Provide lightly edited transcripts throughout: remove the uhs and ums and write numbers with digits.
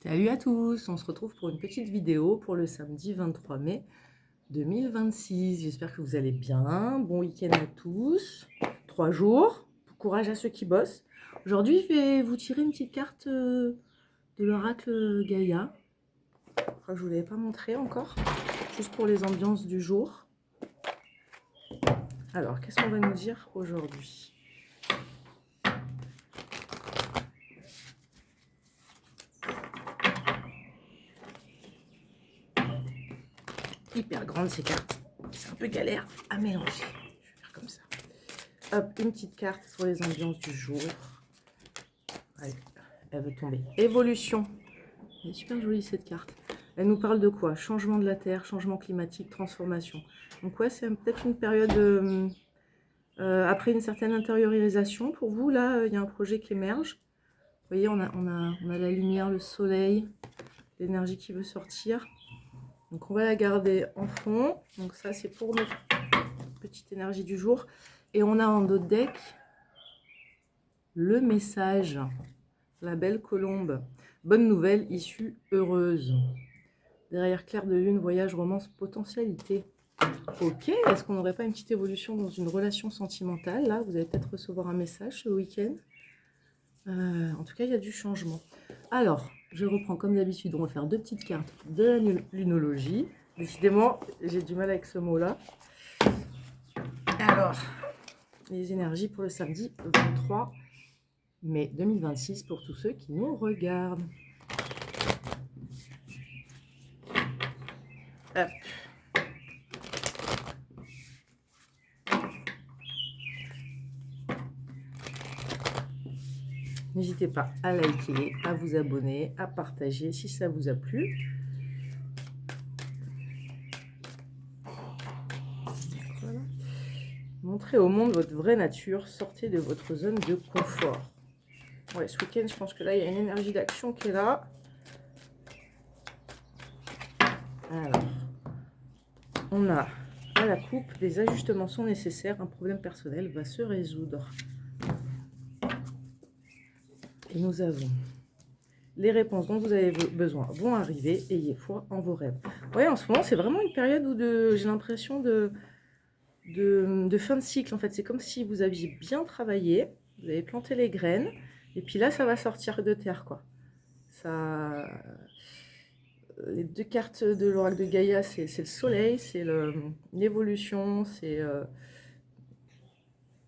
Salut à tous, on se retrouve pour une petite vidéo pour le samedi 23 mai 2026. J'espère que vous allez bien. Bon week-end à tous. 3 jours. Courage à ceux qui bossent. Aujourd'hui, je vais vous tirer une petite carte de l'oracle Gaïa. Je crois que je ne vous l'avais pas montré encore. Juste pour les ambiances du jour. Alors, qu'est-ce qu'on va nous dire aujourd'hui ? Hyper grande ces cartes. C'est un peu galère à mélanger. Je vais faire comme ça. Hop, une petite carte sur les ambiances du jour. Allez, elle veut tomber. Évolution. Elle est super jolie cette carte. Elle nous parle de quoi? Changement de la Terre, changement climatique, transformation. Donc ouais, c'est peut-être une période après une certaine intériorisation. Pour vous, là, il y a un projet qui émerge. Vous voyez, on a la lumière, le soleil, l'énergie qui veut sortir. Donc on va la garder en fond. Donc ça, c'est pour notre petite énergie du jour. Et on a en dos de deck le message. La belle colombe. Bonne nouvelle, issue heureuse. Derrière clair de lune, voyage, romance, potentialité. Ok, est-ce qu'on n'aurait pas une petite évolution dans une relation sentimentale? Là, vous allez peut-être recevoir un message ce week-end. En tout cas, il y a du changement. Alors, je reprends comme d'habitude, on va faire deux petites cartes de la lunologie. Décidément, j'ai du mal avec ce mot-là. Alors, les énergies pour le samedi 23 mai 2026 pour tous ceux qui nous regardent. Hop. N'hésitez pas à liker, à vous abonner, à partager si ça vous a plu. Voilà. Montrez au monde votre vraie nature, sortez de votre zone de confort. Ouais, ce week-end, je pense que là, il y a une énergie d'action qui est là. Alors, on a à la coupe, des ajustements sont nécessaires, un problème personnel va se résoudre. Et nous avons les réponses dont vous avez besoin vont arriver, ayez foi en vos rêves. Ouais, en ce moment, c'est vraiment une période où j'ai l'impression de fin de cycle. En fait, c'est comme si vous aviez bien travaillé, vous avez planté les graines, et puis là, ça va sortir de terre, quoi. Ça... Les deux cartes de l'oracle de Gaïa, c'est le soleil, c'est l'évolution, c'est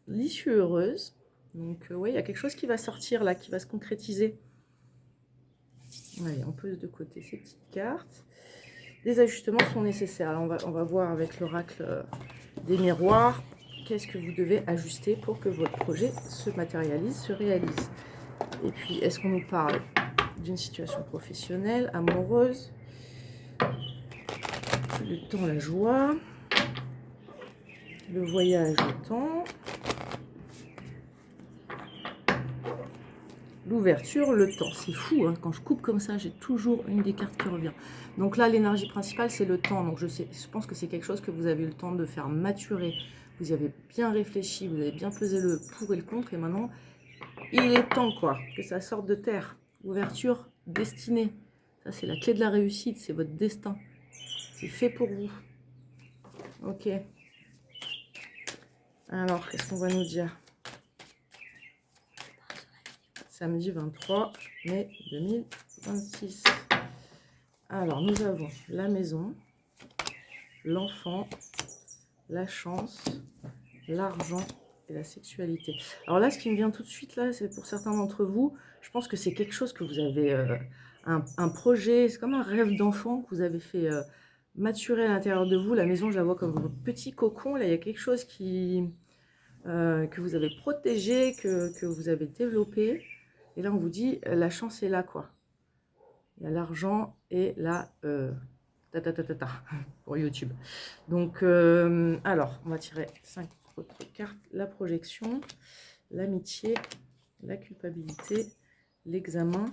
l'issue heureuse. Donc, ouais, il y a quelque chose qui va sortir là, qui va se concrétiser. Allez, on pose de côté ces petites cartes. Des ajustements sont nécessaires. Alors, on va voir avec l'oracle des miroirs, qu'est-ce que vous devez ajuster pour que votre projet se matérialise, se réalise. Et puis, est-ce qu'on nous parle d'une situation professionnelle, amoureuse, le temps, la joie, le voyage, le temps, l'ouverture, le temps. C'est fou, hein, quand je coupe comme ça, j'ai toujours une des cartes qui revient. Donc là, l'énergie principale, c'est le temps. Donc je pense que c'est quelque chose que vous avez eu le temps de faire maturer. Vous y avez bien réfléchi, vous avez bien pesé le pour et le contre. Et maintenant, il est temps, quoi, que ça sorte de terre. Ouverture, destinée. Ça, c'est la clé de la réussite, c'est votre destin. C'est fait pour vous. Ok. Alors, qu'est-ce qu'on va nous dire? Samedi 23 mai 2026. Alors, nous avons la maison, l'enfant, la chance, l'argent et la sexualité. Alors là, ce qui me vient tout de suite, là, c'est pour certains d'entre vous, je pense que c'est quelque chose que vous avez, un projet, c'est comme un rêve d'enfant que vous avez fait maturer à l'intérieur de vous. La maison, je la vois comme votre petit cocon. Là, il y a quelque chose que vous avez protégé, que vous avez développé. Et là, on vous dit, la chance est là, quoi. Il y a l'argent et la... pour YouTube. Donc, alors, on va tirer 5 autres cartes. La projection, l'amitié, la culpabilité, l'examen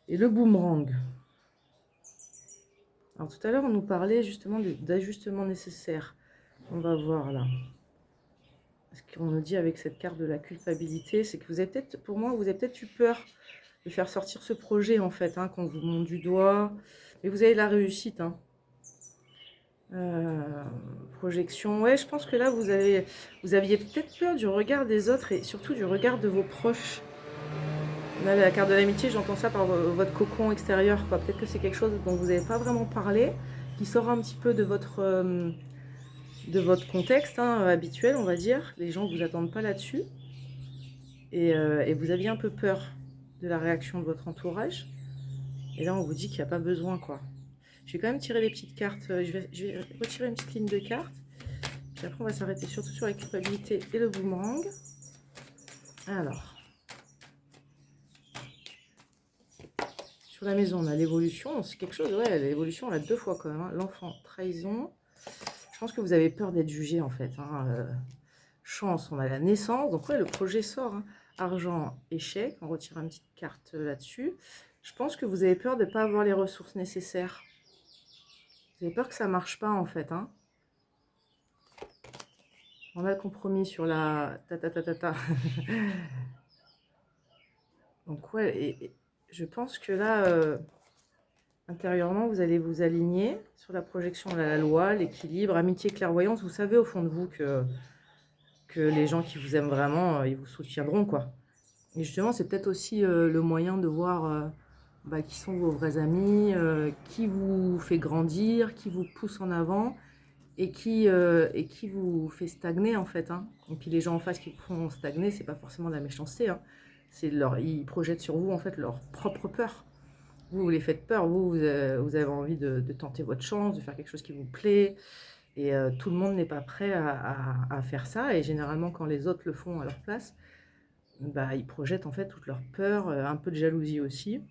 et le boomerang. Alors, tout à l'heure, on nous parlait justement d'ajustements nécessaires. On va voir là. Ce qu'on nous dit avec cette carte de la culpabilité, c'est que vous avez peut-être, pour moi, vous avez peut-être eu peur faire sortir ce projet, en fait, hein, qu'on vous monte du doigt. Mais vous avez la réussite, hein. Projection, ouais, je pense que là, vous aviez peut-être peur du regard des autres et surtout du regard de vos proches. Là, la carte de l'amitié, j'entends ça par votre cocon extérieur, quoi. Peut-être que c'est quelque chose dont vous n'avez pas vraiment parlé, qui sort un petit peu de votre contexte, hein, habituel, on va dire. Les gens ne vous attendent pas là-dessus. Et vous aviez un peu peur de la réaction de votre entourage. Et là, on vous dit qu'il n'y a pas besoin, quoi. Je vais quand même tirer des petites cartes. Je vais retirer une petite ligne de cartes. Puis après, on va s'arrêter surtout sur la culpabilité et le boomerang. Alors, sur la maison, on a l'évolution. C'est quelque chose, ouais, l'évolution, on l'a 2 fois quand même. Hein. L'enfant, trahison. Je pense que vous avez peur d'être jugé, en fait. Hein. Chance, on a la naissance. Donc, ouais, le projet sort. Hein. Argent, échec. On retire une petite carte là-dessus. Je pense que vous avez peur de ne pas avoir les ressources nécessaires. Vous avez peur que ça ne marche pas, en fait. Hein. On a le compromis sur la ta. Donc, ouais, et je pense que là, intérieurement, vous allez vous aligner sur la projection de la loi, l'équilibre, amitié, clairvoyance. Vous savez au fond de vous que les gens qui vous aiment vraiment, ils vous soutiendront, quoi. Et justement, c'est peut-être aussi le moyen de voir qui sont vos vrais amis, qui vous fait grandir, qui vous pousse en avant et qui vous fait stagner, en fait. Hein. Et puis les gens en face qui vous font stagner, c'est pas forcément de la méchanceté. Hein. Ils projettent sur vous, en fait, leur propre peur. Vous les faites peur, vous avez envie de tenter votre chance, de faire quelque chose qui vous plaît. Et tout le monde n'est pas prêt à faire ça. Et généralement, quand les autres le font à leur place, ils projettent en fait toute leur peur, un peu de jalousie aussi.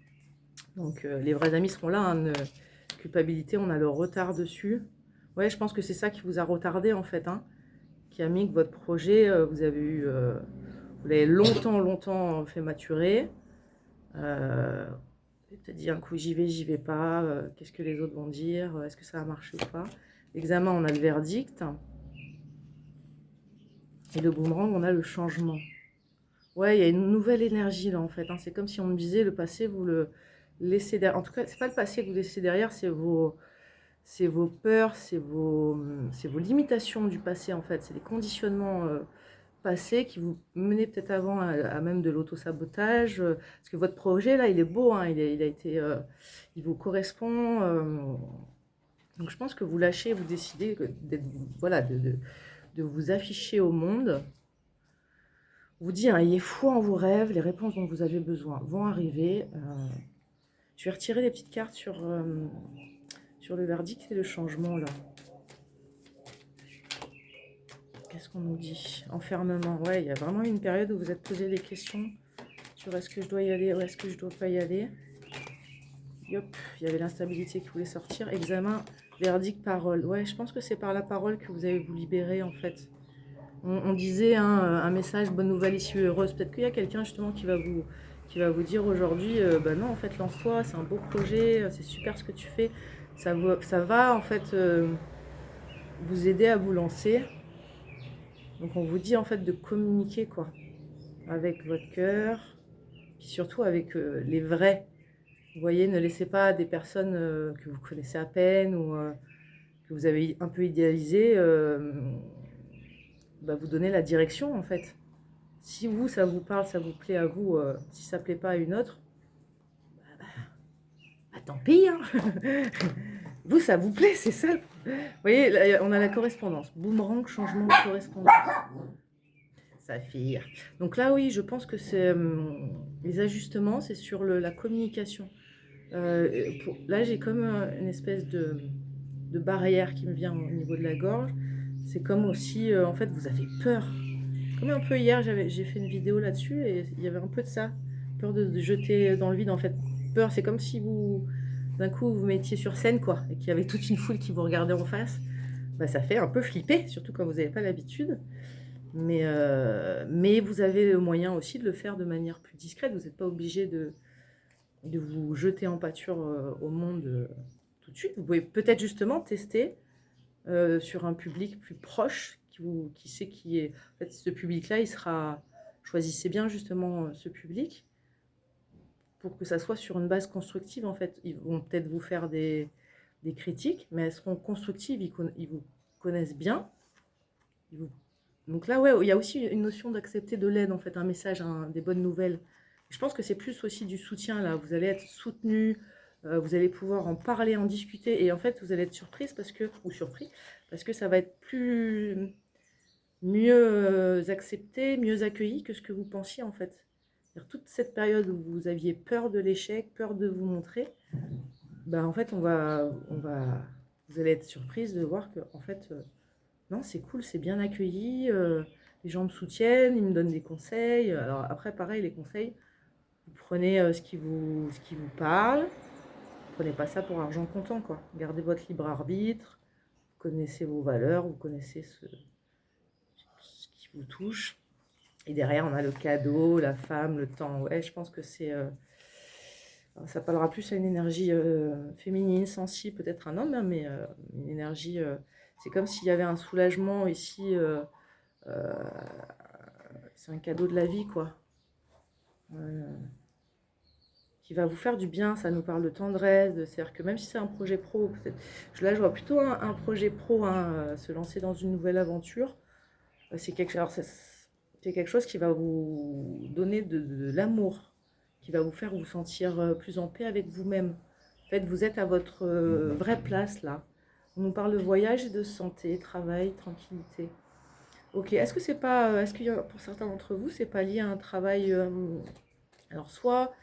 Donc les vrais amis seront là, hein, culpabilité, on a le retard dessus. Ouais, je pense que c'est ça qui vous a retardé en fait, hein, qui a mis que votre projet, vous l'avez longtemps fait maturer. Peut-être dit un coup j'y vais pas, qu'est-ce que les autres vont dire, est-ce que ça va marcher ou pas. L'examen, on a le verdict. Et le boomerang, on a le changement. Ouais, il y a une nouvelle énergie là en fait. Hein. C'est comme si on me disait le passé, vous le laissez derrière. En tout cas, c'est pas le passé que vous laissez derrière, c'est vos peurs, c'est vos limitations du passé en fait. C'est les conditionnements passés qui vous menaient peut-être avant à même de l'auto-sabotage. Parce que votre projet là, il est beau, hein, il a été, il vous correspond. Donc je pense que vous lâchez, vous décidez voilà, de vous afficher au monde. Vous dit, hein, ayez foi en vos rêves, les réponses dont vous avez besoin vont arriver. Je vais retirer les petites cartes sur le verdict et le changement, là. Qu'est-ce qu'on nous dit? Enfermement, ouais, il y a vraiment une période où vous êtes posé des questions sur est-ce que je dois y aller ou est-ce que je dois pas y aller. Yop, il y avait l'instabilité qui voulait sortir. Examen, verdict, parole. Ouais, je pense que c'est par la parole que vous allez vous libérer, en fait. On disait hein, un message, bonne nouvelle, issue heureuse. Peut-être qu'il y a quelqu'un justement qui va vous dire aujourd'hui, non, en fait, lance-toi, c'est un beau projet, c'est super ce que tu fais. Ça va en fait vous aider à vous lancer. Donc on vous dit en fait de communiquer quoi, avec votre cœur, puis surtout avec les vrais. Vous voyez, ne laissez pas des personnes que vous connaissez à peine ou que vous avez un peu idéalisées vous donner la direction en fait. Si vous, ça vous parle, ça vous plaît à vous, si ça plaît pas à une autre, tant pis. Hein. Vous, ça vous plaît, c'est ça. Vous voyez, là, on a la correspondance. Boomerang, changement de correspondance. Ça fait. Donc là, oui, je pense que c'est les ajustements, c'est sur la communication. Là, j'ai comme une espèce de barrière qui me vient au niveau de la gorge. C'est comme aussi, en fait, vous avez peur. Comme un peu hier, j'ai fait une vidéo là-dessus et il y avait un peu de ça. Peur de jeter dans le vide, en fait. Peur, c'est comme si d'un coup, vous mettiez sur scène, quoi, et qu'il y avait toute une foule qui vous regardait en face. Ça fait un peu flipper, surtout quand vous n'avez pas l'habitude. Mais vous avez le moyen aussi de le faire de manière plus discrète. Vous n'êtes pas obligé de vous jeter en pâture au monde tout de suite. Vous pouvez peut-être justement tester sur un public plus proche qui sait qui est. En fait, ce public-là, choisissez bien justement ce public pour que ça soit sur une base constructive, en fait. Ils vont peut-être vous faire des critiques, mais elles seront constructives, ils vous connaissent bien. Donc là, ouais, il y a aussi une notion d'accepter de l'aide, en fait, un message, des bonnes nouvelles. Je pense que c'est plus aussi du soutien, là. Vous allez être soutenu, vous allez pouvoir en parler, en discuter, et en fait, vous allez être surprise ou surpris, parce que ça va être mieux accepté, mieux accueilli que ce que vous pensiez, en fait. Toute cette période où vous aviez peur de l'échec, peur de vous montrer, bah, en fait, vous allez être surprise de voir que, en fait, non, c'est cool, c'est bien accueilli, les gens me soutiennent, ils me donnent des conseils. Alors après, pareil, les conseils, vous prenez ce qui vous parle, prenez pas ça pour argent comptant, quoi. Gardez votre libre arbitre, vous connaissez vos valeurs, vous connaissez ce qui vous touche. Et derrière, on a le cadeau, la femme, le temps. Ouais, je pense que ça parlera plus à une énergie féminine, sensible, peut-être un homme, hein, mais une énergie. C'est comme s'il y avait un soulagement ici. C'est un cadeau de la vie, quoi. Qui va vous faire du bien. Ça nous parle de tendresse. C'est-à-dire que même si c'est un projet pro, là, je vois plutôt un projet pro, hein, se lancer dans une nouvelle aventure. C'est quelque chose qui va vous donner de l'amour, qui va vous faire vous sentir plus en paix avec vous-même. En fait, vous êtes à votre vraie place, là. On nous parle de voyage et de santé, travail, tranquillité. Ok, est-ce qu'il y a, pour certains d'entre vous, c'est pas lié à un travail, alors soit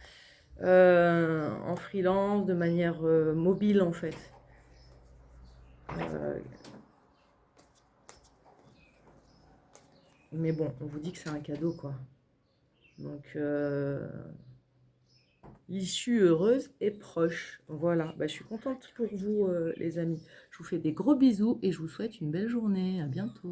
en freelance, de manière mobile en fait. Euh, mais bon, on vous dit que c'est un cadeau quoi. Donc, l'issue heureuse est proche. Voilà, bah, je suis contente pour vous les amis. Je vous fais des gros bisous et je vous souhaite une belle journée. À bientôt.